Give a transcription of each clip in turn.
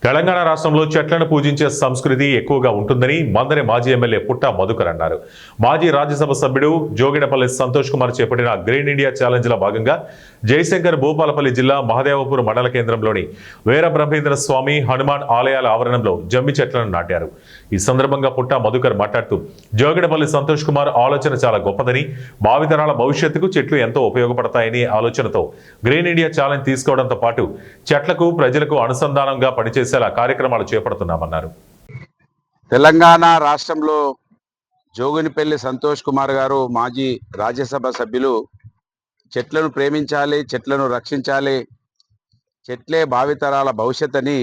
తెలంగాణ రాష్ట్రంలో చెట్లను పూజించే సంస్కృతి ఎక్కువగా ఉంటుందని మందరి మాజీ ఎమ్మెల్యే పుట్ట మధుకర్ అన్నారు. మాజీ రాజ్యసభ సభ్యుడు జోగినపల్లి సంతోష్ కుమార్ చేపట్టిన గ్రీన్ ఇండియా ఛాలెంజ్ లో భాగంగా జయశంకర్ భూపాలపల్లి జిల్లా మహదేవపూర్ మండల కేంద్రంలోని వీర బ్రహ్మేంద్ర స్వామి హనుమాన్ ఆలయాల ఆవరణంలో జమ్మి చెట్లను నాటారు. ఈ సందర్భంగా పుట్ట మధుకర్ మాట్లాడుతూ జోగినపల్లి సంతోష్ కుమార్ ఆలోచన చాలా గొప్పదని, భావితరాల భవిష్యత్తుకు చెట్లు ఎంతో ఉపయోగపడతాయని ఆలోచనతో గ్రీన్ ఇండియా ఛాలెంజ్ తీసుకోవడంతో పాటు చెట్లకు ప్రజలకు అనుసంధానంగా పనిచేసేలా కార్యక్రమాలు చేపడుతున్నామన్నారు. తెలంగాణ రాష్ట్రంలో జోగినిపల్లి సంతోష్ కుమార్ గారు మాజీ రాజ్యసభ సభ్యులు చెట్లను ప్రేమించాలి, చెట్లను రక్షించాలి, చెట్లే భావితరాల భవిష్యత్ అని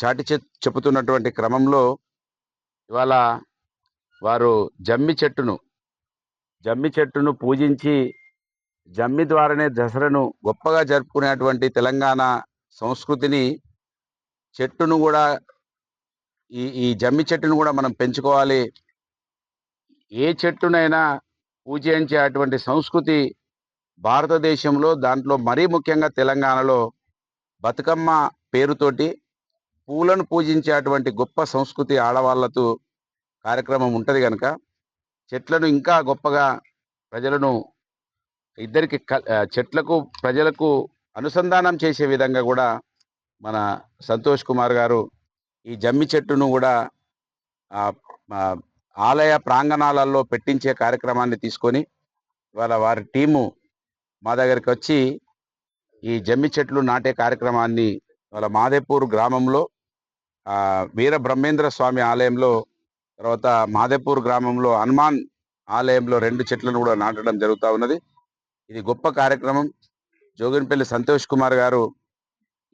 చాటి చెబుతున్నటువంటి క్రమంలో ఇవాళ వారు జమ్మి చెట్టును పూజించి జమ్మి ద్వారానే దసరాను గొప్పగా జరుపుకునేటువంటి తెలంగాణ సంస్కృతిని చెట్టును కూడా ఈ జమ్మి చెట్టును కూడా మనం పెంచుకోవాలి. ఏ చెట్టునైనా పూజించేటువంటి సంస్కృతి భారతదేశంలో, దాంట్లో మరీ ముఖ్యంగా తెలంగాణలో బతుకమ్మ పేరుతోటి పూలను పూజించేటువంటి గొప్ప సంస్కృతి ఆడవాళ్ళతో కార్యక్రమం ఉంటుంది కనుక చెట్లను ఇంకా గొప్పగా ప్రజలను చెట్లకు ప్రజలకు అనుసంధానం చేసే విధంగా కూడా మన సంతోష్ కుమార్ గారు ఈ జమ్మి చెట్టును కూడా ఆలయ ప్రాంగణాలలో పెట్టించే కార్యక్రమాన్ని తీసుకొని ఇవాళ వారి టీము మా దగ్గరికి వచ్చి ఈ జమ్మి చెట్లు నాటే కార్యక్రమాన్ని ఇవాళ మాదేపూర్ గ్రామంలో వీర బ్రహ్మేంద్ర స్వామి ఆలయంలో, తర్వాత మాదేపూర్ గ్రామంలో హనుమాన్ ఆలయంలో 2 చెట్లను కూడా నాటడం జరుగుతూ ఉన్నది. ఇది గొప్ప కార్యక్రమం. జోగినిపల్లి సంతోష్ కుమార్ గారు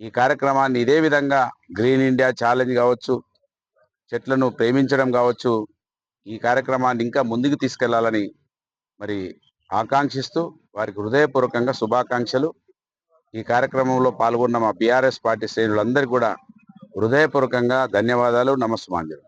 ఈ కార్యక్రమాన్ని ఇదే విధంగా గ్రీన్ ఇండియా ఛాలెంజ్ కావచ్చు, చెట్లను ప్రేమించడం కావచ్చు, ఈ కార్యక్రమాన్ని ఇంకా ముందుకు తీసుకెళ్లాలని మరి ఆకాంక్షిస్తూ వారికి హృదయపూర్వకంగా శుభాకాంక్షలు. ఈ కార్యక్రమంలో పాల్గొన్న మా బీఆర్ఎస్ పార్టీ శ్రేణులందరికీ కూడా హృదయపూర్వకంగా ధన్యవాదాలు, నమస్సుమాంజలు.